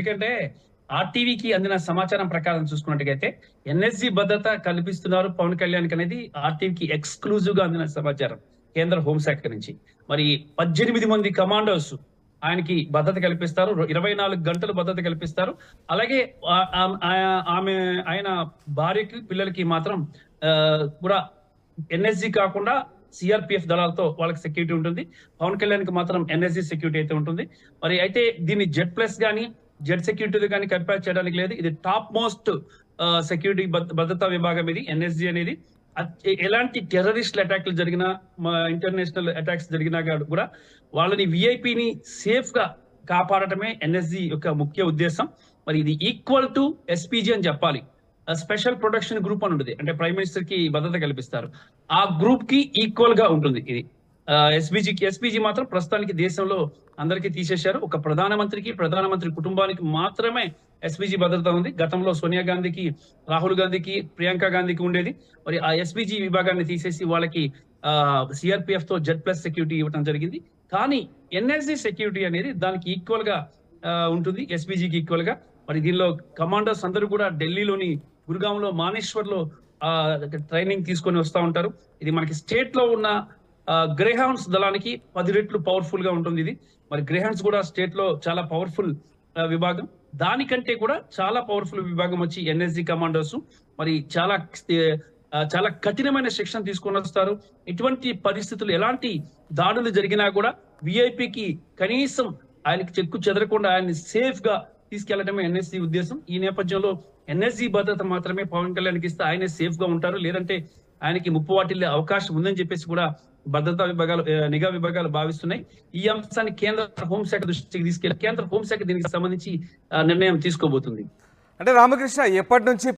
ఎందుకంటే ఆర్టీవీకి అందిన సమాచారం ప్రకారం చూసుకున్నట్టుగైతే ఎన్ఎస్జి భద్రత కల్పిస్తున్నారు పవన్ కళ్యాణ్ అనేది ఆర్టీవీకి ఎక్స్క్లూజివ్ గా అందిన సమాచారం కేంద్ర హోంశాఖ నుంచి. మరి 18 మంది కమాండోస్ ఆయనకి భద్రత కల్పిస్తారు, 24 గంటలు భద్రత కల్పిస్తారు. అలాగే ఆయన భార్యకి పిల్లలకి మాత్రం కూడా ఎన్ఎస్జి కాకుండా సిఆర్పిఎఫ్ దళాలతో వాళ్ళకి సెక్యూరిటీ ఉంటుంది. పవన్ కళ్యాణ్ కి మాత్రం ఎన్ఎస్జి సెక్యూరిటీ అయితే ఉంటుంది. మరి అయితే దీన్ని జెడ్ ప్లస్ గానీ జెడ్ సెక్యూరిటీ కానీ కంపేర్ చేయడానికి లేదు. ఇది టాప్ మోస్ట్ సెక్యూరిటీ భద్రతా విభాగం ఇది ఎన్ఎస్జి అనేది. ఎలాంటి టెర్రరిస్ట్ అటాక్లు జరిగినా, ఇంటర్నేషనల్ అటాక్స్ జరిగినా కూడా వాళ్ళని విఐపిని సేఫ్ గా కాపాడటమే ఎన్ఎస్జి యొక్క ముఖ్య ఉద్దేశం. మరి ఇది ఈక్వల్ టు ఎస్పీజీ అని చెప్పాలి. స్పెషల్ ప్రొటెక్షన్ గ్రూప్ అని ఉంటుంది, అంటే ప్రైమ్ మినిస్టర్ కి భద్రత కల్పిస్తారు. ఆ గ్రూప్ కి ఈక్వల్ గా ఉంటుంది ఇది. ఎస్పీజీ మాత్రం ప్రస్తుతానికి దేశంలో అందరికీ తీసేశారు. ఒక ప్రధానమంత్రి కుటుంబానికి మాత్రమే ఎస్పీజీ భద్రత ఉంది. గతంలో సోనియా గాంధీకి, రాహుల్ గాంధీకి, ప్రియాంక గాంధీకి ఉండేది. మరి ఆ ఎస్పీజీ విభాగాన్ని తీసేసి వాళ్ళకి సిఆర్పిఎఫ్ తో జెడ్ ప్లస్ సెక్యూరిటీ ఇవ్వడం జరిగింది. కానీ ఎన్ఎస్జి సెక్యూరిటీ అనేది దానికి ఈక్వల్ గా ఉంటుంది, ఎస్పీజీకి ఈక్వల్ గా. మరి దీనిలో కమాండర్స్ అందరూ కూడా ఢిల్లీలోని గురుగాంలో, మానేశ్వర్ లో ట్రైనింగ్ తీసుకొని వస్తూ ఉంటారు. ఇది మనకి స్టేట్ లో ఉన్న గ్రేహౌండ్స్ దళానికి 10 రెట్లు పవర్ఫుల్ గా ఉంటుంది ఇది. మరి గ్రేహౌండ్స్ కూడా స్టేట్ లో చాలా పవర్ఫుల్ విభాగం. దానికంటే కూడా చాలా పవర్ఫుల్ విభాగం వచ్చి ఎన్ఎస్జి కమాండోస్. మరి చాలా కఠినమైన శిక్షణ తీసుకొని వస్తారు. ఇటువంటి పరిస్థితులు, ఎలాంటి దాడులు జరిగినా కూడా విఐపికి కనీసం ఆయనకి చెక్కు చెదరకుండా ఆయన్ని సేఫ్ గా తీసుకెళ్లడమే ఎన్ఎస్జి ఉద్దేశం. ఈ నేపథ్యంలో ఎన్ఎస్జి భద్రత మాత్రమే పవన్ కళ్యాణ్కి ఇస్తే ఆయనే సేఫ్ గా ఉంటారు, లేదంటే ఆయనకి ముప్పు వాటిల్లే అవకాశం ఉందని చెప్పేసి కూడా భద్రతా విభాగాలు, నిఘా విభాగాలు భావిస్తున్నాయి. ఈ అంశాన్ని కేంద్ర హోంశాఖ దృష్టికి తీసుకెళ్లి కేంద్ర హోంశాఖ దీనికి సంబంధించి నిర్ణయం తీసుకోబోతుంది. అంటే రామకృష్ణ, ఎప్పటి నుంచి